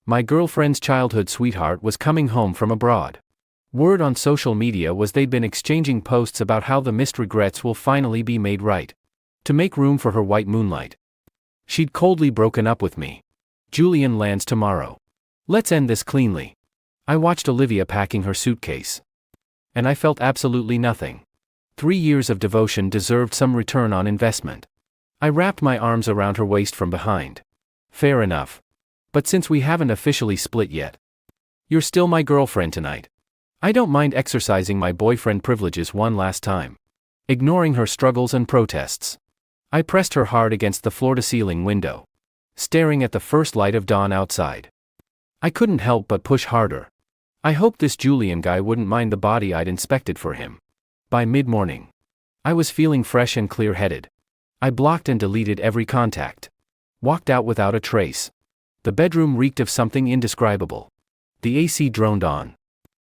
My girlfriend's childhood sweetheart was coming home from abroad. Word on social media was they'd been exchanging posts about how the missed regrets will finally be made right. To make room for her white moonlight. She'd coldly broken up with me. Julian lands tomorrow. Let's end this cleanly. I watched Olivia packing her suitcase. And I felt absolutely nothing. 3 years of devotion deserved some return on investment. I wrapped my arms around her waist from behind. Fair enough. But since we haven't officially split yet, you're still my girlfriend tonight. I don't mind exercising my boyfriend privileges one last time. Ignoring her struggles and protests, I pressed her hard against the floor-to-ceiling window, staring at the first light of dawn outside. I couldn't help but push harder. I hoped this Julian guy wouldn't mind the body I'd inspected for him. By mid-morning, I was feeling fresh and clear-headed. I blocked and deleted every contact. Walked out without a trace. The bedroom reeked of something indescribable. The AC droned on,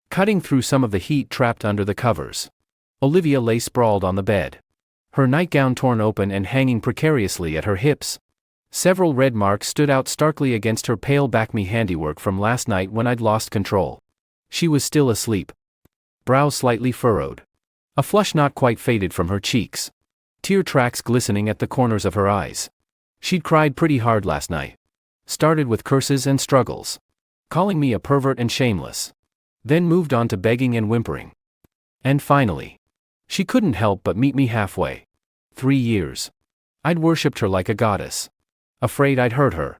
cutting through some of the heat trapped under the covers. Olivia lay sprawled on the bed, her nightgown torn open and hanging precariously at her hips. Several red marks stood out starkly against her pale back-me handiwork from last night when I'd lost control. She was still asleep. Brows slightly furrowed. A flush not quite faded from her cheeks. Tear tracks glistening at the corners of her eyes. She'd cried pretty hard last night. Started with curses and struggles, calling me a pervert and shameless. Then moved on to begging and whimpering. And finally, she couldn't help but meet me halfway. 3 years. I'd worshipped her like a goddess. Afraid I'd hurt her.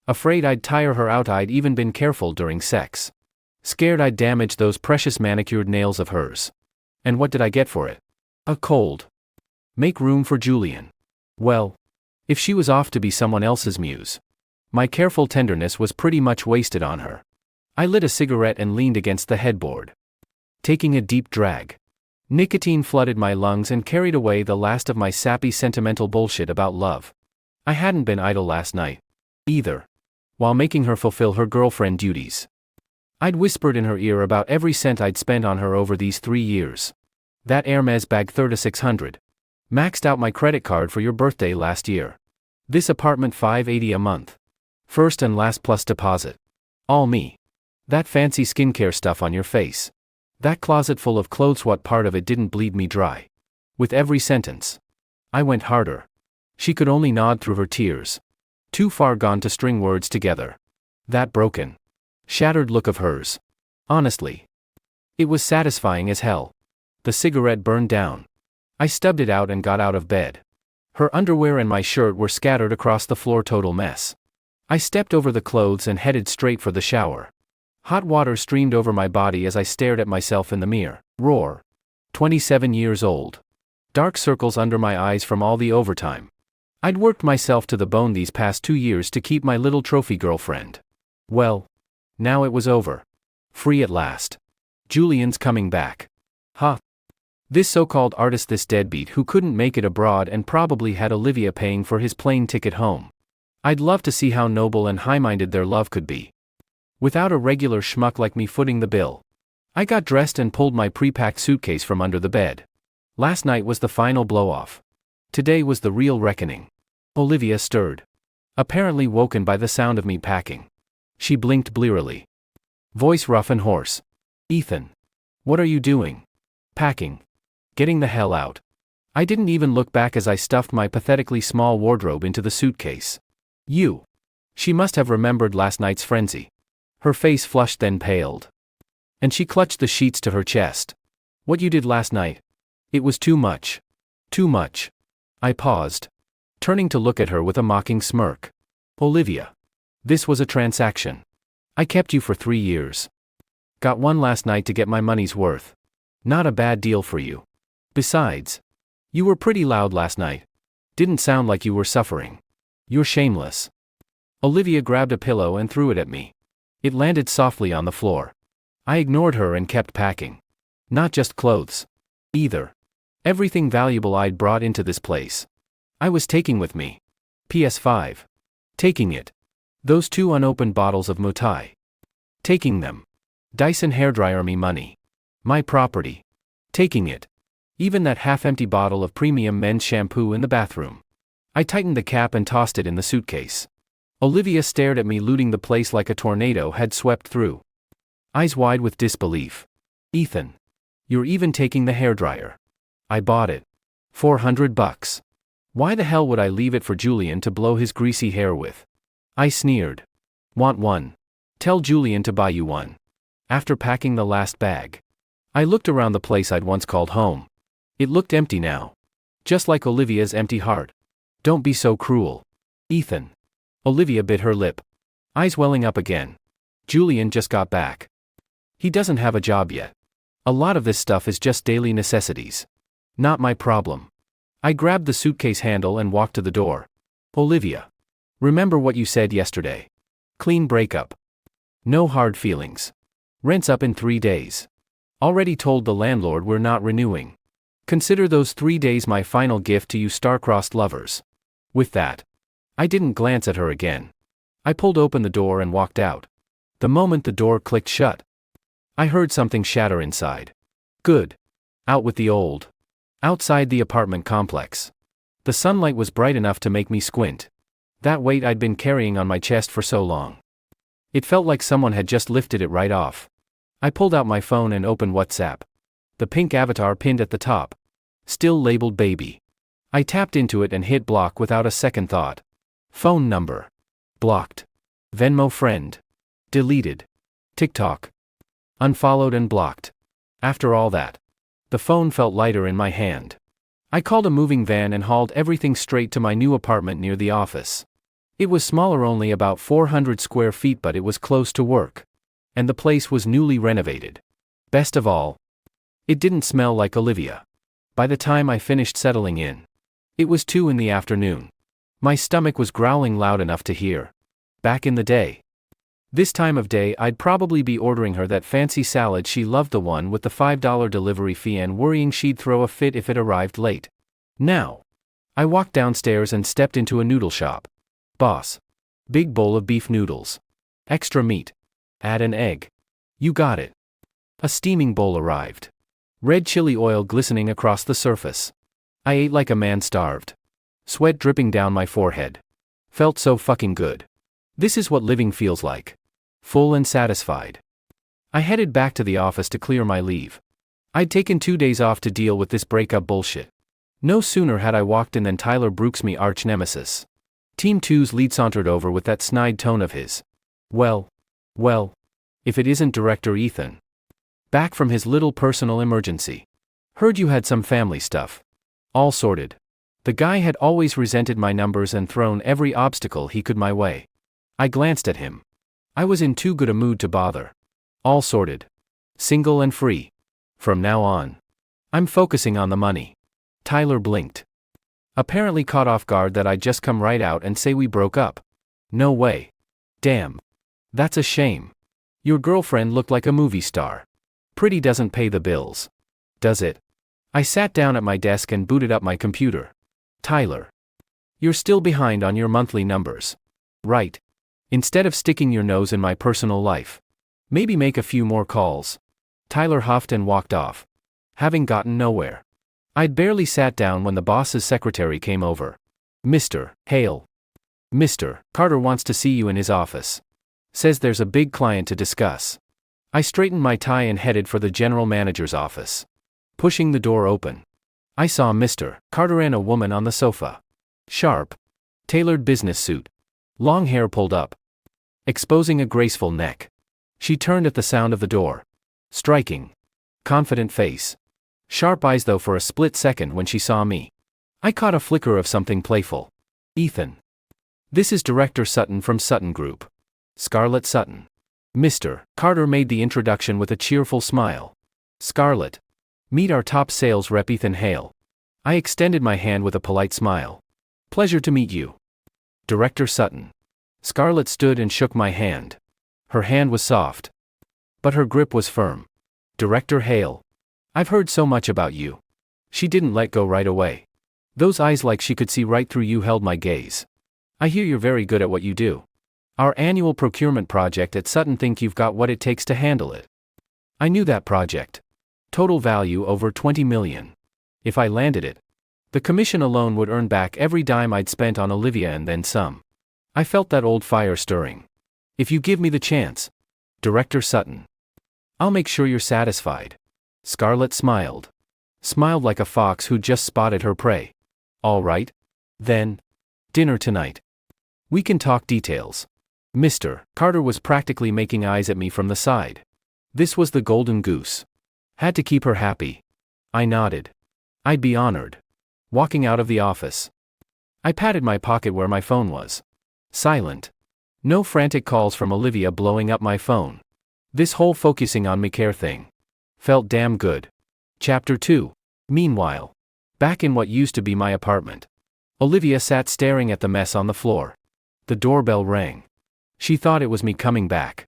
Afraid I'd tire her out. I'd even been careful during sex. Scared I'd damage those precious manicured nails of hers. And what did I get for it? A cold. Make room for Julian. Well, if she was off to be someone else's muse, my careful tenderness was pretty much wasted on her. I lit a cigarette and leaned against the headboard, taking a deep drag. Nicotine flooded my lungs and carried away the last of my sappy sentimental bullshit about love. I hadn't been idle last night, either. While making her fulfill her girlfriend duties, I'd whispered in her ear about every cent I'd spent on her over these 3 years. That Hermes bag 3600. Maxed out my credit card for your birthday last year. This apartment $580 a month. First and last plus deposit. All me. That fancy skincare stuff on your face. That closet full of clothes, what part of it didn't bleed me dry? With every sentence, I went harder. She could only nod through her tears. Too far gone to string words together. That broken, shattered look of hers. Honestly, it was satisfying as hell. The cigarette burned down. I stubbed it out and got out of bed. Her underwear and my shirt were scattered across the floor, total mess. I stepped over the clothes and headed straight for the shower. Hot water streamed over my body as I stared at myself in the mirror. Roar. 27 years old. Dark circles under my eyes from all the overtime. I'd worked myself to the bone these past 2 years to keep my little trophy girlfriend. Well, now it was over. Free at last. Julian's coming back. Huh. This so-called artist, this deadbeat who couldn't make it abroad and probably had Olivia paying for his plane ticket home. I'd love to see how noble and high-minded their love could be, without a regular schmuck like me footing the bill. I got dressed and pulled my pre-packed suitcase from under the bed. Last night was the final blow-off. Today was the real reckoning. Olivia stirred, apparently woken by the sound of me packing. She blinked blearily. Voice rough and hoarse. Ethan. What are you doing? Packing. Getting the hell out. I didn't even look back as I stuffed my pathetically small wardrobe into the suitcase. You. She must have remembered last night's frenzy. Her face flushed then paled. And she clutched the sheets to her chest. What you did last night. It was too much. Too much. I paused, turning to look at her with a mocking smirk. Olivia. This was a transaction. I kept you for 3 years. Got one last night to get my money's worth. Not a bad deal for you. Besides, you were pretty loud last night. Didn't sound like you were suffering. You're shameless. Olivia grabbed a pillow and threw it at me. It landed softly on the floor. I ignored her and kept packing. Not just clothes. Either. Everything valuable I'd brought into this place. I was taking with me. PS5. Taking it. Those 2 unopened bottles of Mutai. Taking them. Dyson hairdryer, me money. My property. Taking it. Even that half-empty bottle of premium men's shampoo in the bathroom. I tightened the cap and tossed it in the suitcase. Olivia stared at me, looting the place like a tornado had swept through. Eyes wide with disbelief. Ethan. You're even taking the hairdryer. I bought it. $400. Why the hell would I leave it for Julian to blow his greasy hair with? I sneered. Want one? Tell Julian to buy you one. After packing the last bag, I looked around the place I'd once called home. It looked empty now. Just like Olivia's empty heart. Don't be so cruel. Ethan. Olivia bit her lip. Eyes welling up again. Julian just got back. He doesn't have a job yet. A lot of this stuff is just daily necessities. Not my problem. I grabbed the suitcase handle and walked to the door. Olivia. Remember what you said yesterday. Clean breakup. No hard feelings. Rent's up in 3 days. Already told the landlord we're not renewing. Consider those 3 days my final gift to you star-crossed lovers. With that, I didn't glance at her again. I pulled open the door and walked out. The moment the door clicked shut, I heard something shatter inside. Good. Out with the old. Outside the apartment complex. The sunlight was bright enough to make me squint. That weight I'd been carrying on my chest for so long. It felt like someone had just lifted it right off. I pulled out my phone and opened WhatsApp. The pink avatar pinned at the top. Still labeled baby. I tapped into it and hit block without a second thought. Phone number. Blocked. Venmo friend. Deleted. TikTok. Unfollowed and blocked. After all that, the phone felt lighter in my hand. I called a moving van and hauled everything straight to my new apartment near the office. It was smaller, only about 400 square feet, but it was close to work. And the place was newly renovated. Best of all, it didn't smell like Olivia. By the time I finished settling in, it was 2 in the afternoon. My stomach was growling loud enough to hear. Back in the day. This time of day I'd probably be ordering her that fancy salad she loved, the one with the $5 delivery fee, and worrying she'd throw a fit if it arrived late. Now, I walked downstairs and stepped into a noodle shop. Boss. Big bowl of beef noodles. Extra meat. Add an egg. You got it. A steaming bowl arrived. Red chili oil glistening across the surface. I ate like a man starved. Sweat dripping down my forehead. Felt so fucking good. This is what living feels like. Full and satisfied. I headed back to the office to clear my leave. I'd taken 2 days off to deal with this breakup bullshit. No sooner had I walked in than Tyler Brooks, me arch nemesis. Team 2's lead, sauntered over with that snide tone of his. Well, if it isn't Director Ethan. Back from his little personal emergency. Heard you had some family stuff. All sorted. The guy had always resented my numbers and thrown every obstacle he could my way. I glanced at him. I was in too good a mood to bother. All sorted. Single and free. From now on, I'm focusing on the money. Tyler blinked. Apparently caught off guard that I'd just come right out and say we broke up. No way. Damn. That's a shame. Your girlfriend looked like a movie star. Pretty doesn't pay the bills. Does it? I sat down at my desk and booted up my computer. Tyler. You're still behind on your monthly numbers. Right. Instead of sticking your nose in my personal life, maybe make a few more calls. Tyler huffed and walked off. Having gotten nowhere. I'd barely sat down when the boss's secretary came over. Mr. Hale. Mr. Carter wants to see you in his office. Says there's a big client to discuss. I straightened my tie and headed for the general manager's office. Pushing the door open, I saw Mr. Carter and a woman on the sofa. Sharp, tailored business suit. Long hair pulled up, exposing a graceful neck. She turned at the sound of the door. Striking, confident face. Sharp eyes though for a split second when she saw me. I caught a flicker of something playful. Ethan. This is Director Sutton from Sutton Group. Scarlett Sutton. Mr. Carter made the introduction with a cheerful smile. Scarlett. Meet our top sales rep Ethan Hale. I extended my hand with a polite smile. Pleasure to meet you. Director Sutton. Scarlett stood and shook my hand. Her hand was soft, but her grip was firm. Director Hale. I've heard so much about you. She didn't let go right away. Those eyes, like she could see right through you, held my gaze. I hear you're very good at what you do. Our annual procurement project at Sutton, think you've got what it takes to handle it. I knew that project. Total value over $20 million. If I landed it, the commission alone would earn back every dime I'd spent on Olivia and then some. I felt that old fire stirring. If you give me the chance. Director Sutton. I'll make sure you're satisfied. Scarlett smiled. Smiled like a fox who'd just spotted her prey. All right. Then. Dinner tonight. We can talk details. Mr. Carter was practically making eyes at me from the side. This was the golden goose. Had to keep her happy. I nodded. I'd be honored. Walking out of the office. I patted my pocket where my phone was. Silent. No frantic calls from Olivia blowing up my phone. This whole focusing on me care thing. Felt damn good. Chapter 2. Meanwhile. Back in what used to be my apartment. Olivia sat staring at the mess on the floor. The doorbell rang. She thought it was me coming back.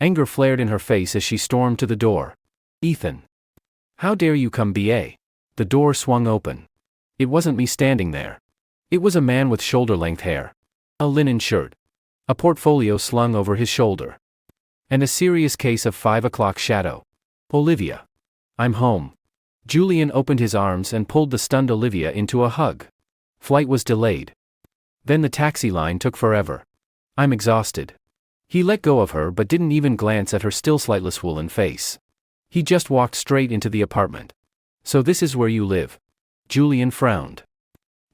Anger flared in her face as she stormed to the door. Ethan. How dare you come ba? The door swung open. It wasn't me standing there. It was a man with shoulder-length hair. A linen shirt. A portfolio slung over his shoulder. And a serious case of 5 o'clock shadow. Olivia. I'm home. Julian opened his arms and pulled the stunned Olivia into a hug. Flight was delayed. Then the taxi line took forever. I'm exhausted. He let go of her but didn't even glance at her still slightly swollen face. He just walked straight into the apartment. So this is where you live? Julian frowned.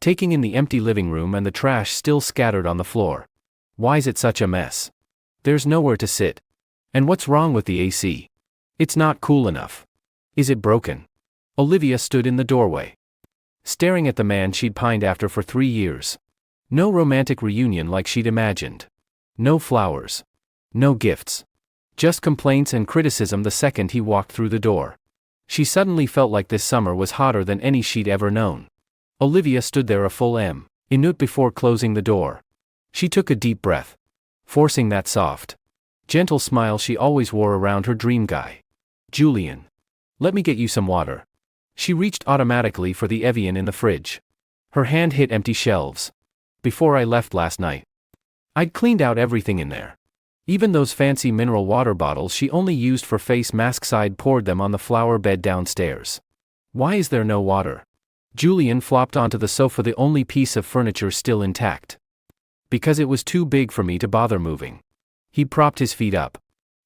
Taking in the empty living room and the trash still scattered on the floor. Why's it such a mess? There's nowhere to sit. And what's wrong with the AC? It's not cool enough. Is it broken? Olivia stood in the doorway. Staring at the man she'd pined after for 3 years. No romantic reunion like she'd imagined. No flowers. No gifts. Just complaints and criticism the second he walked through the door. She suddenly felt like this summer was hotter than any she'd ever known. Olivia stood there a full minute before closing the door. She took a deep breath. Forcing that soft, gentle smile she always wore around her dream guy. Julian. Let me get you some water. She reached automatically for the Evian in the fridge. Her hand hit empty shelves. Before I left last night. I'd cleaned out everything in there. Even those fancy mineral water bottles she only used for face masks, I'd poured them on the flower bed downstairs. Why is there no water? Julian flopped onto the sofa, the only piece of furniture still intact. Because it was too big for me to bother moving. He propped his feet up.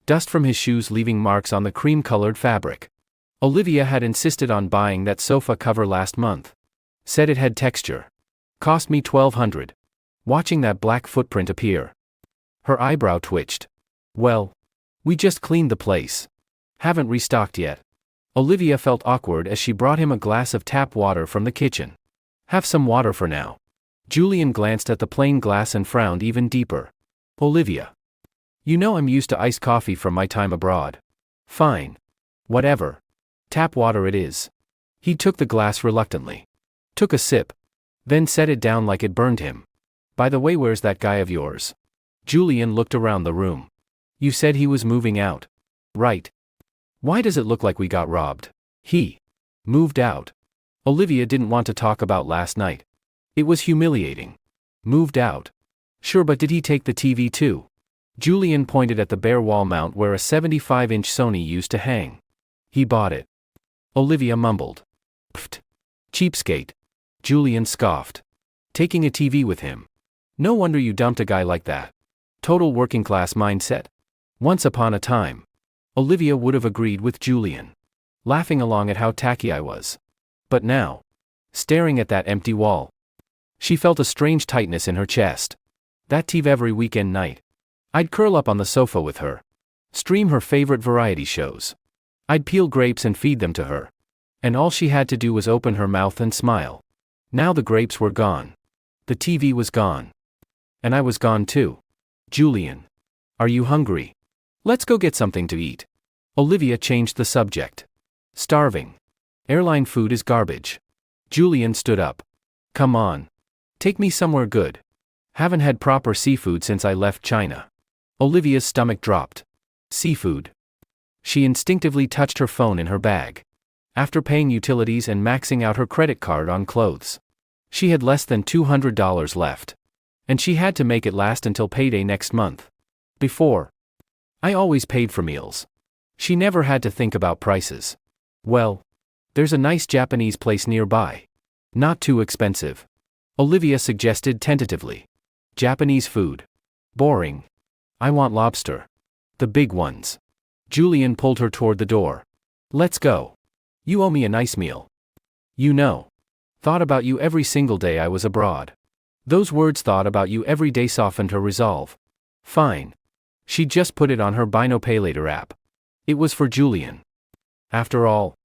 Dust from his shoes leaving marks on the cream-colored fabric. Olivia had insisted on buying that sofa cover last month. Said it had texture. Cost me $1,200. Watching that black footprint appear. Her eyebrow twitched. Well, we just cleaned the place. Haven't restocked yet. Olivia felt awkward as she brought him a glass of tap water from the kitchen. Have some water for now. Julian glanced at the plain glass and frowned even deeper. Olivia. You know I'm used to iced coffee from my time abroad. Fine. Whatever. Tap water it is. He took the glass reluctantly. Took a sip. Then set it down like it burned him. By the way, where's that guy of yours? Julian looked around the room. You said he was moving out. Right. Why does it look like we got robbed? He moved out. Olivia didn't want to talk about last night. It was humiliating. Moved out. Sure, but did he take the TV too? Julian pointed at the bare wall mount where a 75-inch Sony used to hang. He bought it. Olivia mumbled. Pfft. Cheapskate. Julian scoffed. Taking a TV with him. No wonder you dumped a guy like that. Total working class mindset. Once upon a time. Olivia would have agreed with Julian. Laughing along at how tacky I was. But now. Staring at that empty wall. She felt a strange tightness in her chest. That TV every weekend night. I'd curl up on the sofa with her. Stream her favorite variety shows. I'd peel grapes and feed them to her. And all she had to do was open her mouth and smile. Now the grapes were gone. The TV was gone. And I was gone too. Julian. Are you hungry? Let's go get something to eat. Olivia changed the subject. Starving. Airline food is garbage. Julian stood up. Come on. Take me somewhere good. Haven't had proper seafood since I left China. Olivia's stomach dropped. Seafood. She instinctively touched her phone in her bag. After paying utilities and maxing out her credit card on clothes. She had less than $200 left. And she had to make it last until payday next month. Before. I always paid for meals. She never had to think about prices. Well. There's a nice Japanese place nearby. Not too expensive. Olivia suggested tentatively. Japanese food. Boring. I want lobster. The big ones. Julian pulled her toward the door. Let's go. You owe me a nice meal. You know. Thought about you every single day I was abroad. Those words thought about you every day softened her resolve. Fine. She just put it on her Buy No Pay Later app. It was for Julian. After all,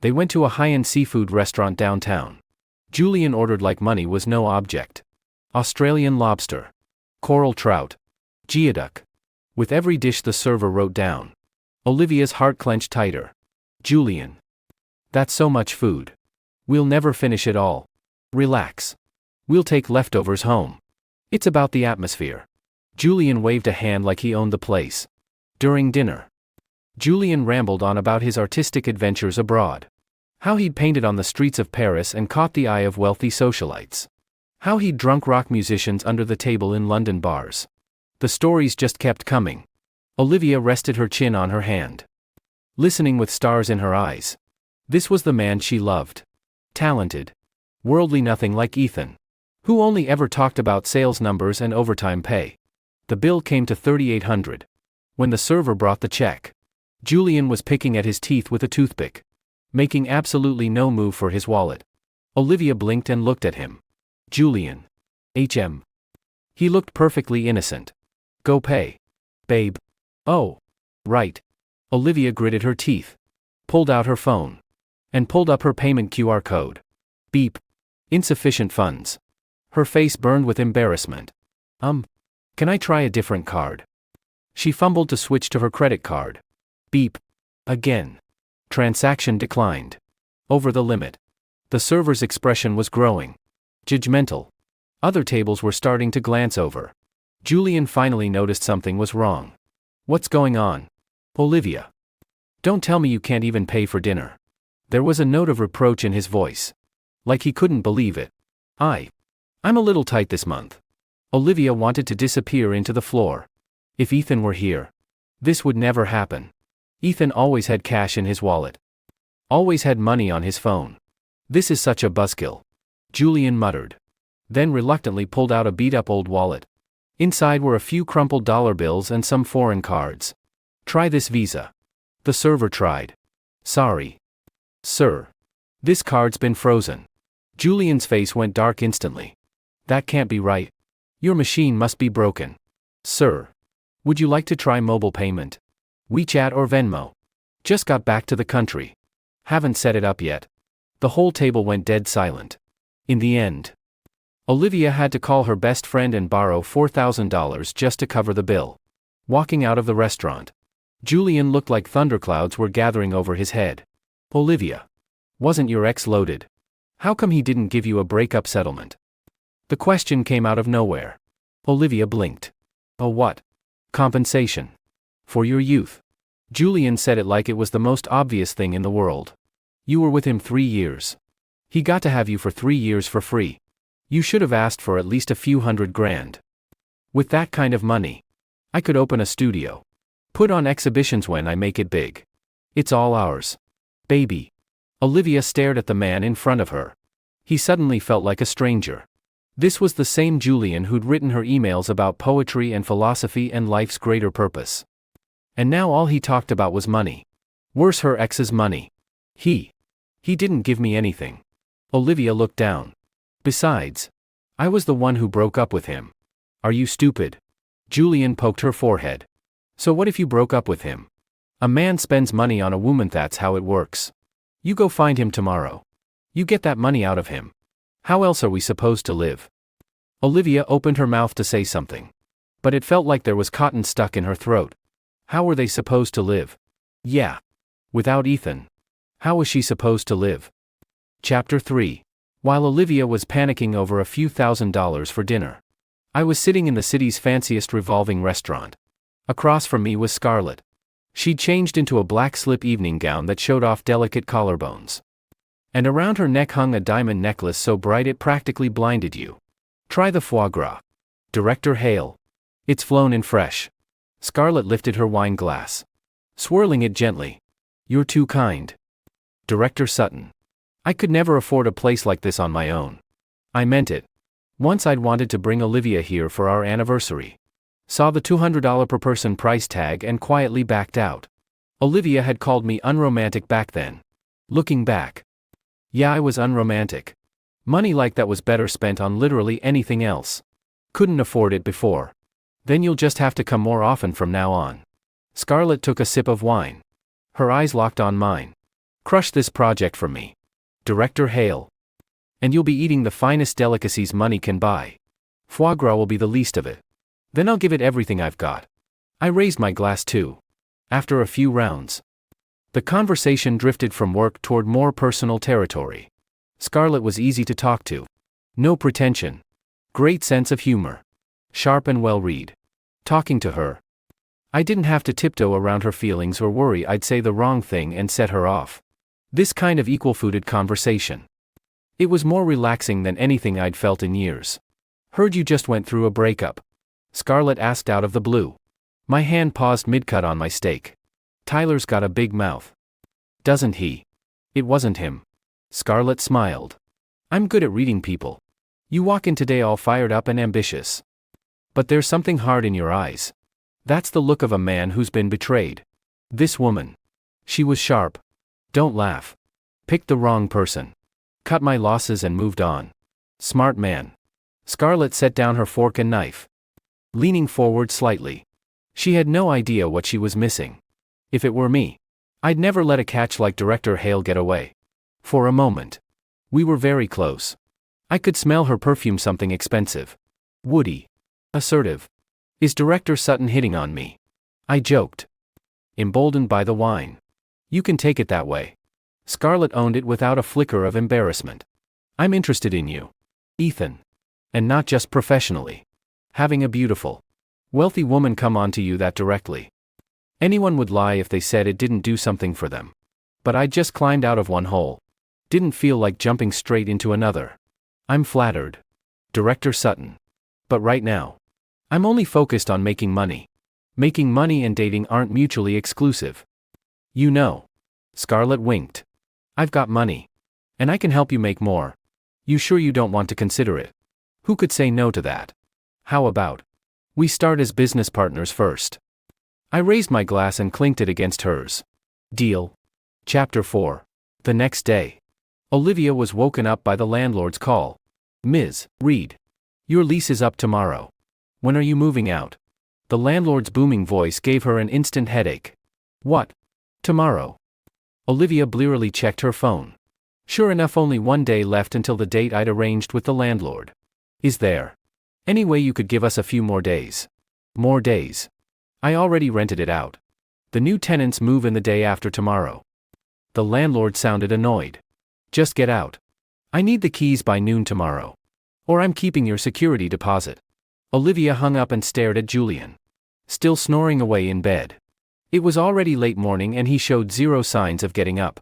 they went to a high-end seafood restaurant downtown. Julian ordered like money was no object. Australian lobster. Coral trout. Geoduck. With every dish the server wrote down. Olivia's heart clenched tighter. Julian. That's so much food. We'll never finish it all. Relax. We'll take leftovers home. It's about the atmosphere. Julian waved a hand like he owned the place. During dinner, Julian rambled on about his artistic adventures abroad. How he'd painted on the streets of Paris and caught the eye of wealthy socialites. How he'd drunk rock musicians under the table in London bars. The stories just kept coming. Olivia rested her chin on her hand, listening with stars in her eyes. This was the man she loved. Talented. Worldly nothing like Ethan, who only ever talked about sales numbers and overtime pay. The bill came to $3,800. When the server brought the check, Julian was picking at his teeth with a toothpick, making absolutely no move for his wallet. Olivia blinked and looked at him. Julian. HM. He looked perfectly innocent. Go pay. Babe. Oh. Right. Olivia gritted her teeth, pulled out her phone, and pulled up her payment QR code. Beep. Insufficient funds. Her face burned with embarrassment. Can I try a different card? She fumbled to switch to her credit card. Beep. Again. Transaction declined. Over the limit. The server's expression was growing. Judgmental. Other tables were starting to glance over. Julian finally noticed something was wrong. What's going on? Olivia. Don't tell me you can't even pay for dinner. There was a note of reproach in his voice. Like he couldn't believe it. I'm a little tight this month. Olivia wanted to disappear into the floor. If Ethan were here, this would never happen. Ethan always had cash in his wallet. Always had money on his phone. This is such a buzzkill. Julian muttered. Then reluctantly pulled out a beat-up old wallet. Inside were a few crumpled dollar bills and some foreign cards. Try this Visa. The server tried. Sorry. Sir. This card's been frozen. Julian's face went dark instantly. That can't be right. Your machine must be broken. Sir. Would you like to try mobile payment? WeChat or Venmo? Just got back to the country. Haven't set it up yet. The whole table went dead silent. In the end, Olivia had to call her best friend and borrow $4,000 just to cover the bill. Walking out of the restaurant, Julian looked like thunderclouds were gathering over his head. Olivia. Wasn't your ex loaded? How come he didn't give you a breakup settlement? The question came out of nowhere. Olivia blinked. Oh, what? Compensation. For your youth. Julian said it like it was the most obvious thing in the world. You were with him 3 years. He got to have you for 3 years for free. You should have asked for at least a few $100,000. With that kind of money, I could open a studio. Put on exhibitions when I make it big. It's all ours. Baby. Olivia stared at the man in front of her. He suddenly felt like a stranger. This was the same Julian who'd written her emails about poetry and philosophy and life's greater purpose. And now all he talked about was money. Worse, her ex's money. He didn't give me anything. Olivia looked down. Besides, I was the one who broke up with him. Are you stupid? Julian poked her forehead. So what if you broke up with him? A man spends money on a woman, that's how it works. You go find him tomorrow. You get that money out of him. How else are we supposed to live? Olivia opened her mouth to say something, but it felt like there was cotton stuck in her throat. How were they supposed to live? Yeah. Without Ethan. How was she supposed to live? Chapter 3. While Olivia was panicking over a few $1,000s for dinner, I was sitting in the city's fanciest revolving restaurant. Across from me was Scarlett. She'd changed into a black slip evening gown that showed off delicate collarbones. And around her neck hung a diamond necklace so bright it practically blinded you. Try the foie gras. Director Hale. It's flown in fresh. Scarlett lifted her wine glass, swirling it gently. You're too kind. Director Sutton. I could never afford a place like this on my own. I meant it. Once I'd wanted to bring Olivia here for our anniversary. Saw the $200 per person price tag and quietly backed out. Olivia had called me unromantic back then. Looking back. Yeah, I was unromantic. Money like that was better spent on literally anything else. Couldn't afford it before. Then you'll just have to come more often from now on. Scarlett took a sip of wine. Her eyes locked on mine. Crush this project for me. Director Hale. And you'll be eating the finest delicacies money can buy. Foie gras will be the least of it. Then I'll give it everything I've got. I raised my glass too. After a few rounds. The conversation drifted from work toward more personal territory. Scarlett was easy to talk to. No pretension. Great sense of humor. Sharp and well-read. Talking to her, I didn't have to tiptoe around her feelings or worry I'd say the wrong thing and set her off. This kind of equal-footed conversation. It was more relaxing than anything I'd felt in years. Heard you just went through a breakup. Scarlett asked out of the blue. My hand paused mid-cut on my steak. Tyler's got a big mouth. Doesn't he? It wasn't him. Scarlett smiled. I'm good at reading people. You walk in today all fired up and ambitious. But there's something hard in your eyes. That's the look of a man who's been betrayed. This woman. She was sharp. Don't laugh. Picked the wrong person. Cut my losses and moved on. Smart man. Scarlett set down her fork and knife. Leaning forward slightly. She had no idea what she was missing. If it were me, I'd never let a catch like Director Hale get away. For a moment. We were very close. I could smell her perfume, something expensive. Woody. Assertive. Is Director Sutton hitting on me? I joked. Emboldened by the wine. You can take it that way. Scarlett owned it without a flicker of embarrassment. I'm interested in you, Ethan. And not just professionally. Having a beautiful, wealthy woman come on to you that directly. Anyone would lie if they said it didn't do something for them. But I just climbed out of one hole. Didn't feel like jumping straight into another. I'm flattered. Director Sutton. But right now, I'm only focused on making money. Making money and dating aren't mutually exclusive. You know. Scarlett winked. I've got money. And I can help you make more. You sure you don't want to consider it? Who could say no to that? How about we start as business partners first? I raised my glass and clinked it against hers. Deal. Chapter 4. The next day. Olivia was woken up by the landlord's call. Ms. Reed. Your lease is up tomorrow. When are you moving out? The landlord's booming voice gave her an instant headache. What? Tomorrow. Olivia blearily checked her phone. Sure enough, only one day left until the date I'd arranged with the landlord. Is there any way you could give us a few more days? More days? I already rented it out. The new tenants move in the day after tomorrow. The landlord sounded annoyed. Just get out. I need the keys by noon tomorrow. Or I'm keeping your security deposit. Olivia hung up and stared at Julian. Still snoring away in bed. It was already late morning and he showed zero signs of getting up.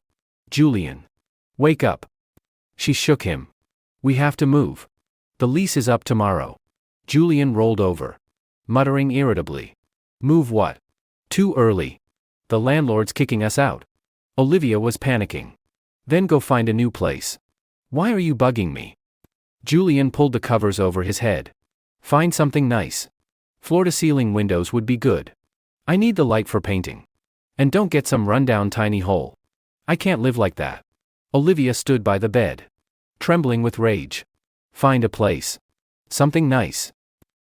Julian. Wake up. She shook him. We have to move. The lease is up tomorrow. Julian rolled over. Muttering irritably. Move what? Too early. The landlord's kicking us out. Olivia was panicking. Then go find a new place. Why are you bugging me? Julian pulled the covers over his head. Find something nice. Floor-to-ceiling windows would be good. I need the light for painting. And don't get some rundown tiny hole. I can't live like that. Olivia stood by the bed. Trembling with rage. Find a place. Something nice.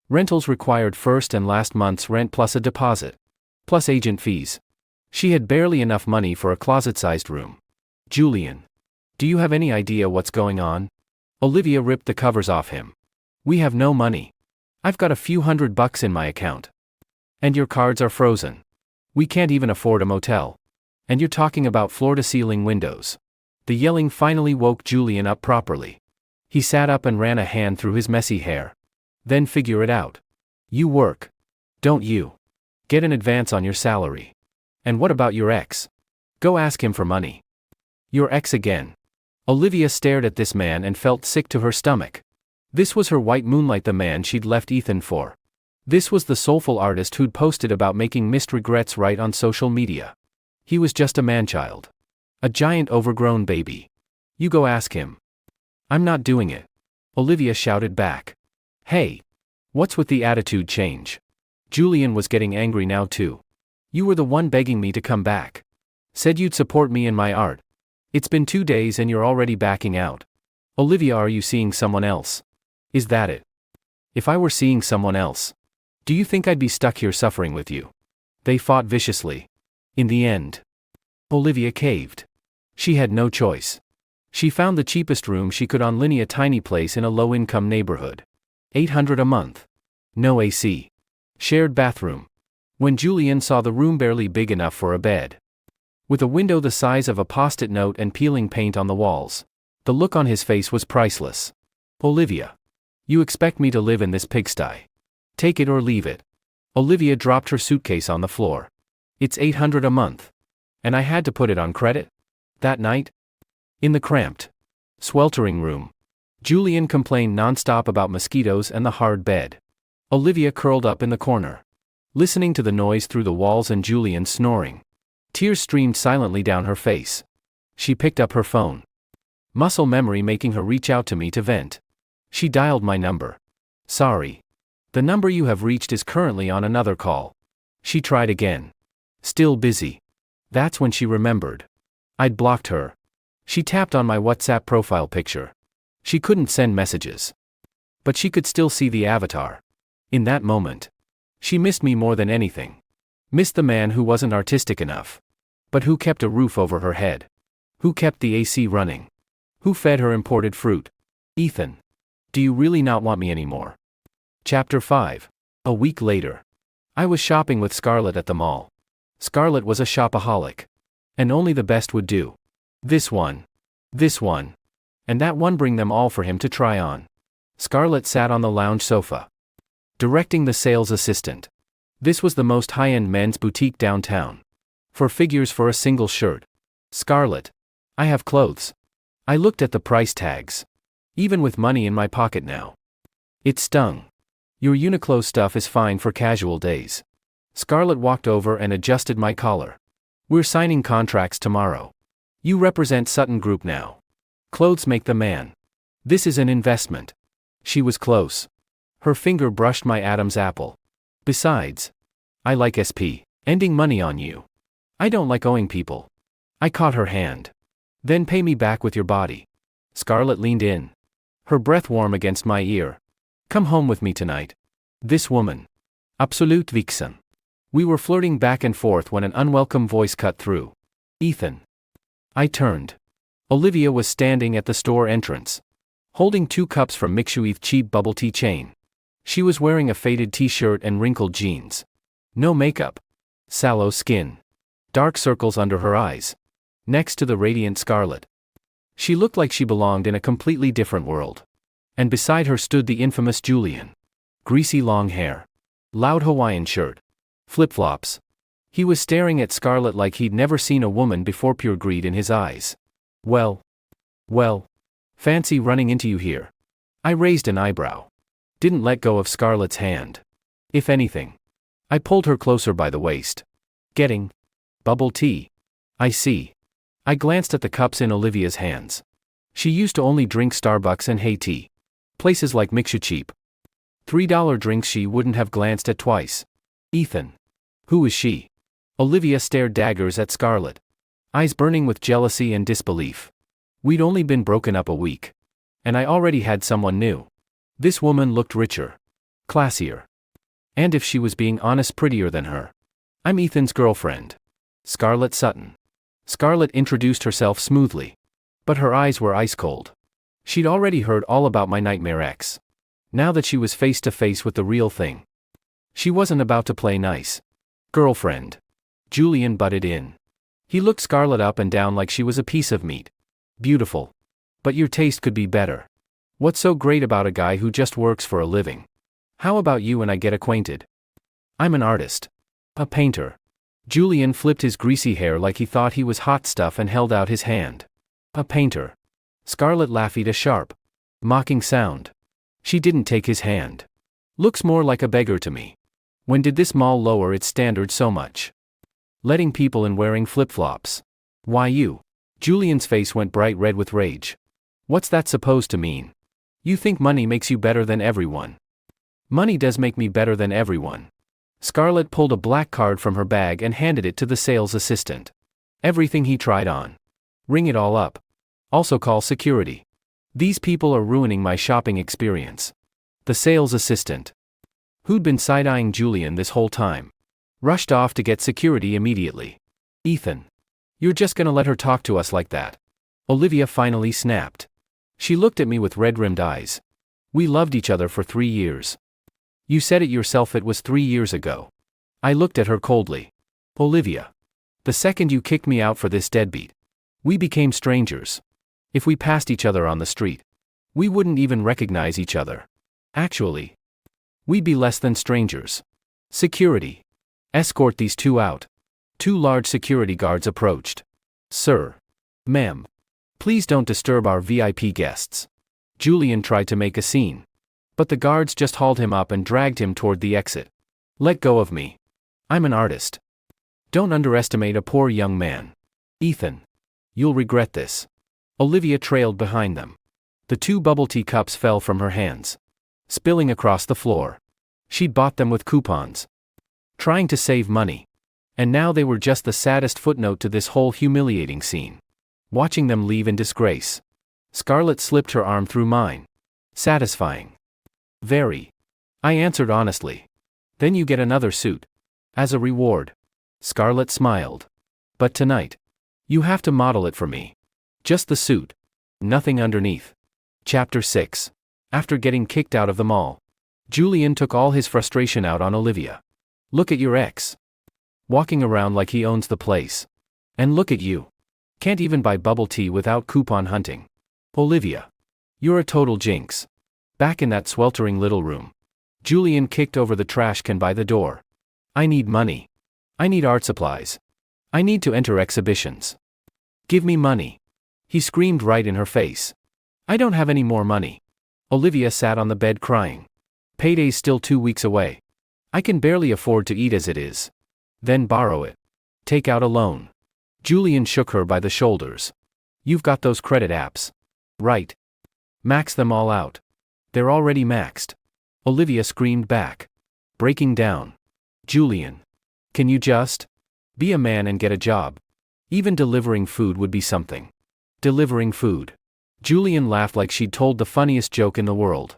Rentals required first and last month's rent plus a deposit. Plus agent fees. She had barely enough money for a closet-sized room. Julian. Do you have any idea what's going on? Olivia ripped the covers off him. We have no money. I've got a few $100 in my account. And your cards are frozen. We can't even afford a motel. And you're talking about floor-to-ceiling windows. The yelling finally woke Julian up properly. He sat up and ran a hand through his messy hair. Then figure it out. You work. Don't you? Get an advance on your salary. And what about your ex? Go ask him for money. Your ex again. Olivia stared at this man and felt sick to her stomach. This was her white moonlight, the man she'd left Ethan for. This was the soulful artist who'd posted about making missed regrets right on social media. He was just a man-child. A giant overgrown baby. You go ask him. I'm not doing it. Olivia shouted back. Hey. What's with the attitude change? Julian was getting angry now too. You were the one begging me to come back. Said you'd support me in my art. It's been 2 days and you're already backing out. Olivia, are you seeing someone else? Is that it? If I were seeing someone else, do you think I'd be stuck here suffering with you? They fought viciously. In the end, Olivia caved. She had no choice. She found the cheapest room she could on Linny, a tiny place in a low-income neighborhood. $800 a month. No AC. Shared bathroom. When Julian saw the room barely big enough for a bed, with a window the size of a post-it note and peeling paint on the walls, the look on his face was priceless. Olivia. You expect me to live in this pigsty? Take it or leave it. Olivia dropped her suitcase on the floor. It's $800 a month. And I had to put it on credit? That night? In the cramped, sweltering room, Julian complained nonstop about mosquitoes and the hard bed. Olivia curled up in the corner, listening to the noise through the walls and Julian snoring. Tears streamed silently down her face. She picked up her phone, muscle memory making her reach out to me to vent. She dialed my number. Sorry. The number you have reached is currently on another call. She tried again. Still busy. That's when she remembered. I'd blocked her. She tapped on my WhatsApp profile picture. She couldn't send messages, but she could still see the avatar. In that moment, she missed me more than anything. Missed the man who wasn't artistic enough, but who kept a roof over her head. Who kept the AC running. Who fed her imported fruit. Ethan. Do you really not want me anymore? Chapter 5. A week later. I was shopping with Scarlett at the mall. Scarlett was a shopaholic. And only the best would do. This one, and that one, bring them all for him to try on. Scarlett sat on the lounge sofa, directing the sales assistant. This was the most high-end men's boutique downtown. 4 figures for a single shirt. Scarlett. I have clothes. I looked at the price tags. Even with money in my pocket now. It stung. Your Uniqlo stuff is fine for casual days. Scarlett walked over and adjusted my collar. We're signing contracts tomorrow. You represent Sutton Group now. Clothes make the man. This is an investment. She was close. Her finger brushed my Adam's apple. Besides, I like ending money on you. I don't like owing people. I caught her hand. Then pay me back with your body. Scarlett leaned in, her breath warm against my ear. Come home with me tonight. This woman. Absolute vixen. We were flirting back and forth when an unwelcome voice cut through. Ethan. I turned. Olivia was standing at the store entrance, holding 2 cups from Mixuith cheap bubble tea chain. She was wearing a faded t-shirt and wrinkled jeans. No makeup. Sallow skin. Dark circles under her eyes. Next to the radiant Scarlett. She looked like she belonged in a completely different world. And beside her stood the infamous Julian. Greasy long hair. Loud Hawaiian shirt. Flip-flops. He was staring at Scarlett like he'd never seen a woman before, pure greed in his eyes. Well, fancy running into you here. I raised an eyebrow. Didn't let go of Scarlett's hand. If anything, I pulled her closer by the waist. Getting bubble tea. I see. I glanced at the cups in Olivia's hands. She used to only drink Starbucks and Hey Tea. Places like Mixu cheap. $3 drinks she wouldn't have glanced at twice. Ethan. Who is she? Olivia stared daggers at Scarlett, eyes burning with jealousy and disbelief. We'd only been broken up a week, and I already had someone new. This woman looked richer, classier, and if she was being honest, prettier than her. I'm Ethan's girlfriend, Scarlett Sutton. Scarlett introduced herself smoothly, but her eyes were ice cold. She'd already heard all about my nightmare ex. Now that she was face to face with the real thing, she wasn't about to play nice. Girlfriend. Julian butted in. He looked Scarlett up and down like she was a piece of meat. Beautiful. But your taste could be better. What's so great about a guy who just works for a living? How about you and I get acquainted? I'm an artist. A painter. Julian flipped his greasy hair like he thought he was hot stuff and held out his hand. A painter. Scarlett laughed a sharp, mocking sound. She didn't take his hand. Looks more like a beggar to me. When did this mall lower its standards so much? Letting people in wearing flip-flops. Why you? Julian's face went bright red with rage. What's that supposed to mean? You think money makes you better than everyone? Money does make me better than everyone. Scarlett pulled a black card from her bag and handed it to the sales assistant. Everything he tried on. Ring it all up. Also call security. These people are ruining my shopping experience. The sales assistant, who'd been side-eyeing Julian this whole time, rushed off to get security immediately. Ethan, you're just gonna let her talk to us like that? Olivia finally snapped. She looked at me with red-rimmed eyes. We loved each other for 3 years. You said it yourself, it was 3 years ago. I looked at her coldly. Olivia, the second you kicked me out for this deadbeat, we became strangers. If we passed each other on the street, we wouldn't even recognize each other. Actually, we'd be less than strangers. Security. Escort these two out. 2 large security guards approached. Sir. Ma'am. Please don't disturb our VIP guests. Julian tried to make a scene. But the guards just hauled him up and dragged him toward the exit. Let go of me. I'm an artist. Don't underestimate a poor young man. Ethan. You'll regret this. Olivia trailed behind them. The 2 bubble tea cups fell from her hands, spilling across the floor. She'd bought them with coupons, trying to save money. And now they were just the saddest footnote to this whole humiliating scene. Watching them leave in disgrace. Scarlett slipped her arm through mine. Satisfying. Very. I answered honestly. Then you get another suit. As a reward. Scarlett smiled. But tonight, you have to model it for me. Just the suit. Nothing underneath. Chapter 6. After getting kicked out of the mall, Julian took all his frustration out on Olivia. Look at your ex. Walking around like he owns the place. And look at you. Can't even buy bubble tea without coupon hunting. Olivia. You're a total jinx. Back in that sweltering little room, Julian kicked over the trash can by the door. I need money. I need art supplies. I need to enter exhibitions. Give me money. He screamed right in her face. I don't have any more money. Olivia sat on the bed crying. Payday's still 2 weeks away. I can barely afford to eat as it is. Then borrow it. Take out a loan. Julian shook her by the shoulders. You've got those credit apps. Right. Max them all out. They're already maxed. Olivia screamed back, breaking down. Julian. Can you just be a man and get a job? Even delivering food would be something. Delivering food. Julian laughed like she'd told the funniest joke in the world.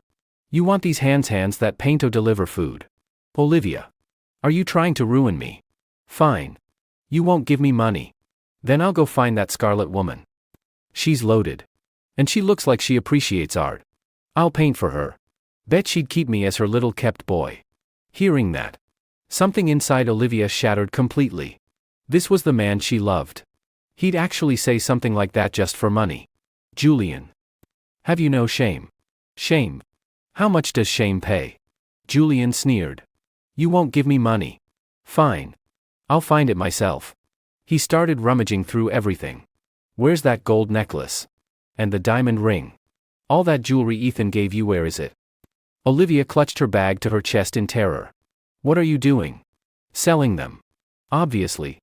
You want these hands that paint to deliver food? Olivia. Are you trying to ruin me? Fine. You won't give me money. Then I'll go find that Scarlett woman. She's loaded. And she looks like she appreciates art. I'll paint for her. Bet she'd keep me as her little kept boy. Hearing that, something inside Olivia shattered completely. This was the man she loved. He'd actually say something like that just for money. Julian. Have you no shame? Shame? How much does shame pay? Julian sneered. You won't give me money. Fine. I'll find it myself. He started rummaging through everything. Where's that gold necklace? And the diamond ring? All that jewelry Ethan gave you, where is it? Olivia clutched her bag to her chest in terror. What are you doing? Selling them. Obviously.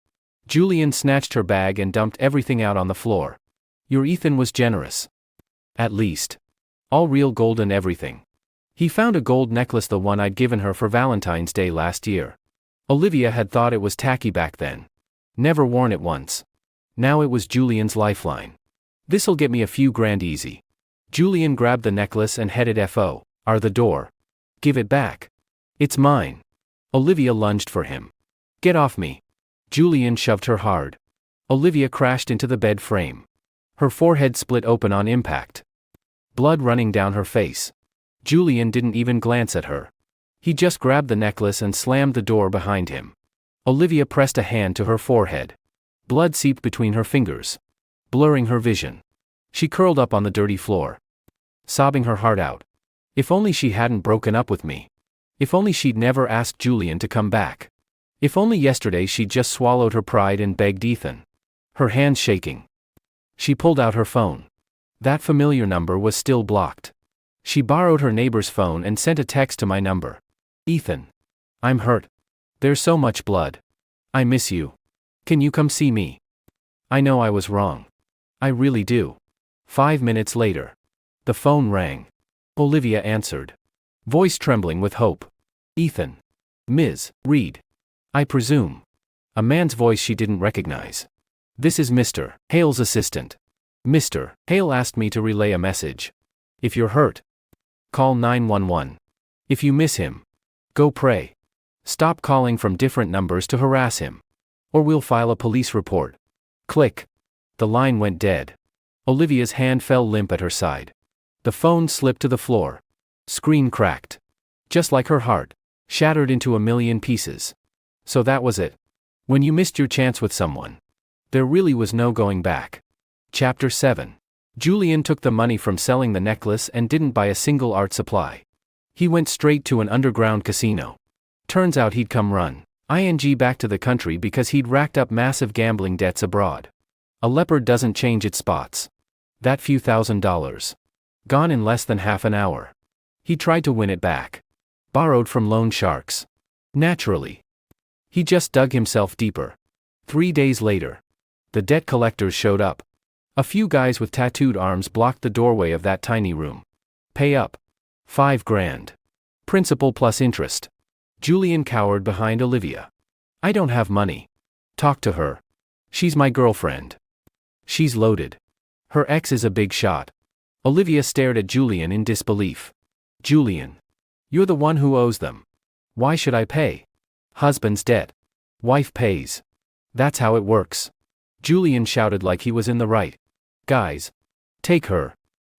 Julian snatched her bag and dumped everything out on the floor. Your Ethan was generous. At least. All real gold and everything. He found a gold necklace, the one I'd given her for Valentine's Day last year. Olivia had thought it was tacky back then. Never worn it once. Now it was Julian's lifeline. This'll get me a few grand easy. Julian grabbed the necklace and headed for the door. Give it back. It's mine. Olivia lunged for him. Get off me. Julian shoved her hard. Olivia crashed into the bed frame. Her forehead split open on impact. Blood running down her face. Julian didn't even glance at her. He just grabbed the necklace and slammed the door behind him. Olivia pressed a hand to her forehead. Blood seeped between her fingers, blurring her vision. She curled up on the dirty floor, sobbing her heart out. If only she hadn't broken up with me. If only she'd never asked Julian to come back. If only yesterday she'd just swallowed her pride and begged Ethan. Her hands shaking. She pulled out her phone. That familiar number was still blocked. She borrowed her neighbor's phone and sent a text to my number. Ethan. I'm hurt. There's so much blood. I miss you. Can you come see me? I know I was wrong. I really do. 5 minutes later. The phone rang. Olivia answered. Voice trembling with hope. Ethan. Ms. Reed. I presume. A man's voice she didn't recognize. This is Mr. Hale's assistant. Mr. Hale asked me to relay a message. If you're hurt, call 911. If you miss him, go pray. Stop calling from different numbers to harass him. Or we'll file a police report. Click. The line went dead. Olivia's hand fell limp at her side. The phone slipped to the floor. Screen cracked. Just like her heart. Shattered into a million pieces. So that was it. When you missed your chance with someone. There really was no going back. Chapter 7. Julian took the money from selling the necklace and didn't buy a single art supply. He went straight to an underground casino. Turns out he'd come run back to the country because he'd racked up massive gambling debts abroad. A leopard doesn't change its spots. That few $1,000s. Gone in less than half an hour. He tried to win it back. Borrowed from loan sharks. Naturally. He just dug himself deeper. 3 days later. The debt collectors showed up. A few guys with tattooed arms blocked the doorway of that tiny room. Pay up. $5,000. Principal plus interest. Julian cowered behind Olivia. I don't have money. Talk to her. She's my girlfriend. She's loaded. Her ex is a big shot. Olivia stared at Julian in disbelief. Julian. You're the one who owes them. Why should I pay? Husband's debt. Wife pays. That's how it works. Julian shouted like he was in the right. Guys. Take her.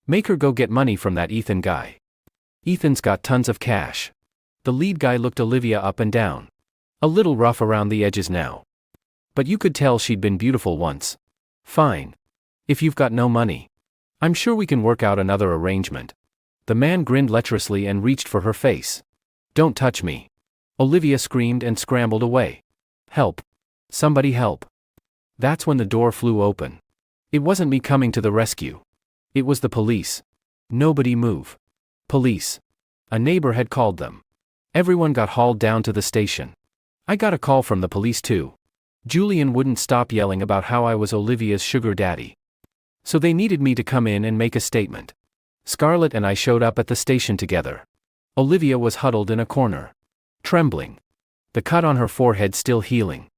Make her go get money from that Ethan guy. Ethan's got tons of cash. The lead guy looked Olivia up and down. A little rough around the edges now. But you could tell she'd been beautiful once. Fine. If you've got no money. I'm sure we can work out another arrangement. The man grinned lecherously and reached for her face. Don't touch me. Olivia screamed and scrambled away. Help. Somebody help. That's when the door flew open. It wasn't me coming to the rescue. It was the police. Nobody move. Police. A neighbor had called them. Everyone got hauled down to the station. I got a call from the police too. Julian wouldn't stop yelling about how I was Olivia's sugar daddy. So they needed me to come in and make a statement. Scarlett and I showed up at the station together. Olivia was huddled in a corner. Trembling. The cut on her forehead still healing.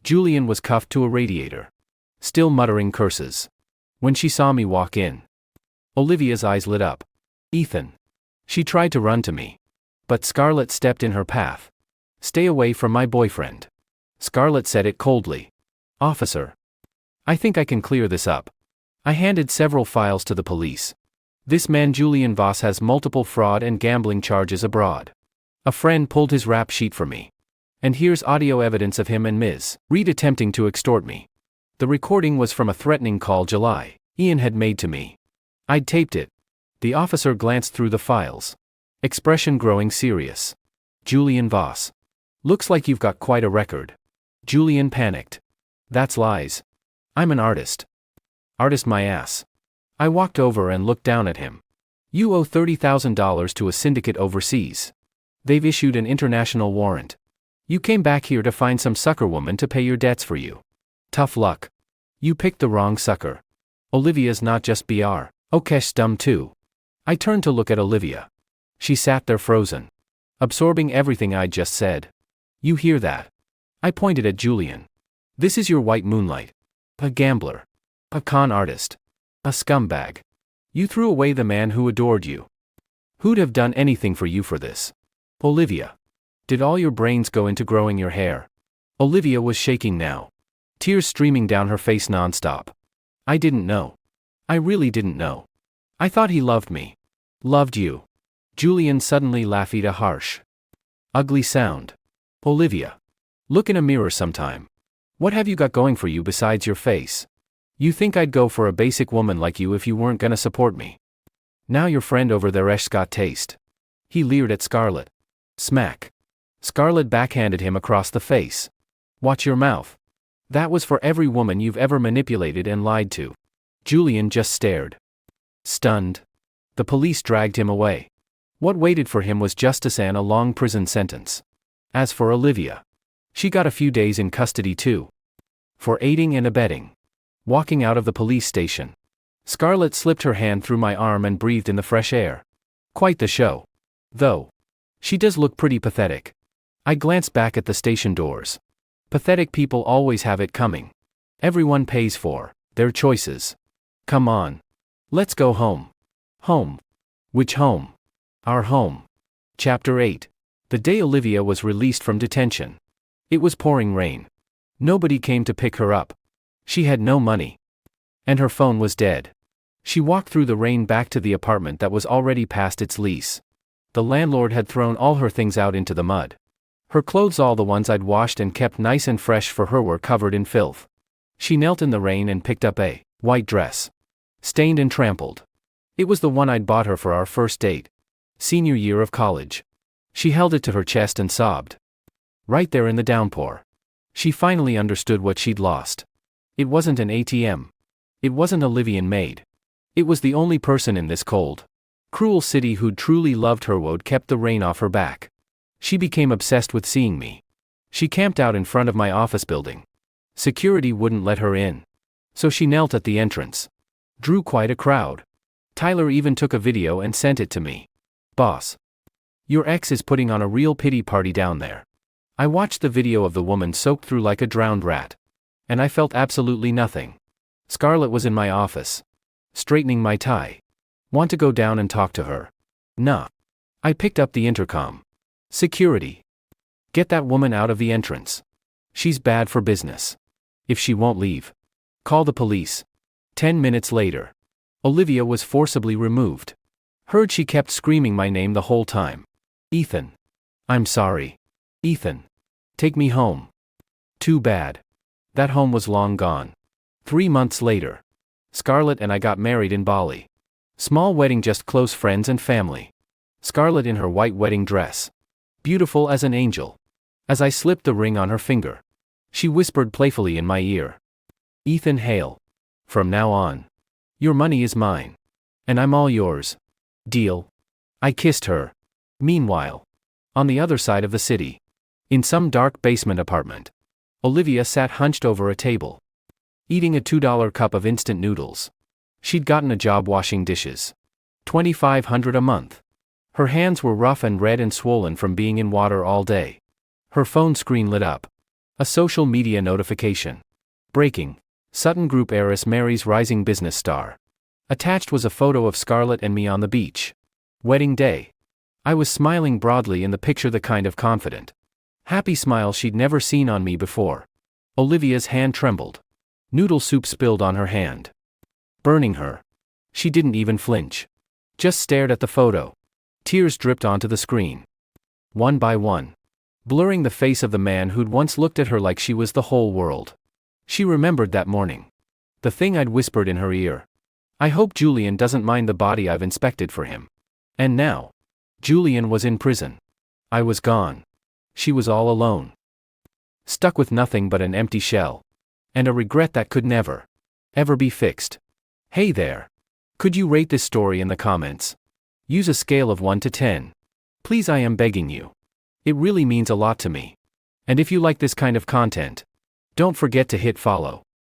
Julian was cuffed to a radiator. Still muttering curses. When she saw me walk in. Olivia's eyes lit up. Ethan. She tried to run to me. But Scarlett stepped in her path. Stay away from my boyfriend. Scarlett said it coldly. Officer. I think I can clear this up. I handed several files to the police. This man Julian Voss has multiple fraud and gambling charges abroad. A friend pulled his rap sheet for me. And here's audio evidence of him and Ms. Reed attempting to extort me. The recording was from a threatening call Ian had made to me. I'd taped it. The officer glanced through the files. Expression growing serious. Julian Voss. Looks like you've got quite a record. Julian panicked. That's lies. I'm an artist. Artist my ass. I walked over and looked down at him. You owe $30,000 to a syndicate overseas. They've issued an international warrant. You came back here to find some sucker woman to pay your debts for you. Tough luck. You picked the wrong sucker. Olivia's not just BR. Okesh's dumb too. I turned to look at Olivia. She sat there frozen. Absorbing everything I'd just said. You hear that? I pointed at Julian. This is your white moonlight. A gambler. A con artist. A scumbag. You threw away the man who adored you. Who'd have done anything for you for this? Olivia. Did all your brains go into growing your hair? Olivia was shaking now. Tears streaming down her face nonstop. I didn't know. I really didn't know. I thought he loved me. Loved you. Julian suddenly laughed a harsh, ugly sound. Olivia. Look in a mirror sometime. What have you got going for you besides your face? You think I'd go for a basic woman like you if you weren't gonna support me? Now your friend over there's got taste. He leered at Scarlett. Smack. Scarlett backhanded him across the face. Watch your mouth. That was for every woman you've ever manipulated and lied to. Julian just stared. Stunned. The police dragged him away. What waited for him was justice and a long prison sentence. As for Olivia. She got a few days in custody too. For aiding and abetting. Walking out of the police station. Scarlett slipped her hand through my arm and breathed in the fresh air. Quite the show. Though. She does look pretty pathetic. I glanced back at the station doors. Pathetic people always have it coming. Everyone pays for their choices. Come on. Let's go home. Home. Which home? Our home. Chapter 8. The day Olivia was released from detention. It was pouring rain. Nobody came to pick her up. She had no money. And her phone was dead. She walked through the rain back to the apartment that was already past its lease. The landlord had thrown all her things out into the mud. Her clothes, all the ones I'd washed and kept nice and fresh for her, were covered in filth. She knelt in the rain and picked up a white dress. Stained and trampled. It was the one I'd bought her for our first date. Senior year of college. She held it to her chest and sobbed. Right there in the downpour. She finally understood what she'd lost. It wasn't an ATM. It wasn't a Livian maid. It was the only person in this cold, cruel city who'd truly loved her would kept the rain off her back. She became obsessed with seeing me. She camped out in front of my office building. Security wouldn't let her in. So she knelt at the entrance. Drew quite a crowd. Tyler even took a video and sent it to me. Boss. Your ex is putting on a real pity party down there. I watched the video of the woman soaked through like a drowned rat. And I felt absolutely nothing. Scarlett was in my office. Straightening my tie. Want to go down and talk to her? Nah. I picked up the intercom. Security. Get that woman out of the entrance. She's bad for business. If she won't leave, call the police. 10 minutes later. Olivia was forcibly removed. Heard she kept screaming my name the whole time. Ethan. I'm sorry. Ethan. Take me home. Too bad. That home was long gone. 3 months later. Scarlett and I got married in Bali. Small wedding, just close friends and family. Scarlett in her white wedding dress. Beautiful as an angel. As I slipped the ring on her finger, she whispered playfully in my ear. Ethan Hale. From now on. Your money is mine. And I'm all yours. Deal? I kissed her. Meanwhile. On the other side of the city. In some dark basement apartment. Olivia sat hunched over a table. Eating a $2 cup of instant noodles. She'd gotten a job washing dishes. $2,500 a month. Her hands were rough and red and swollen from being in water all day. Her phone screen lit up. A social media notification. Breaking. Sutton Group heiress marries rising business star. Attached was a photo of Scarlett and me on the beach. Wedding day. I was smiling broadly in the picture, the kind of confident, happy smile she'd never seen on me before. Olivia's hand trembled. Noodle soup spilled on her hand. Burning her. She didn't even flinch. Just stared at the photo. Tears dripped onto the screen. One by one. Blurring the face of the man who'd once looked at her like she was the whole world. She remembered that morning. The thing I'd whispered in her ear. I hope Julian doesn't mind the body I've inspected for him. And now. Julian was in prison. I was gone. She was all alone. Stuck with nothing but an empty shell. And a regret that could never, ever be fixed. Hey there. Could you rate this story in the comments? Use a scale of 1 to 10. Please, I am begging you. It really means a lot to me. And if you like this kind of content, don't forget to hit follow.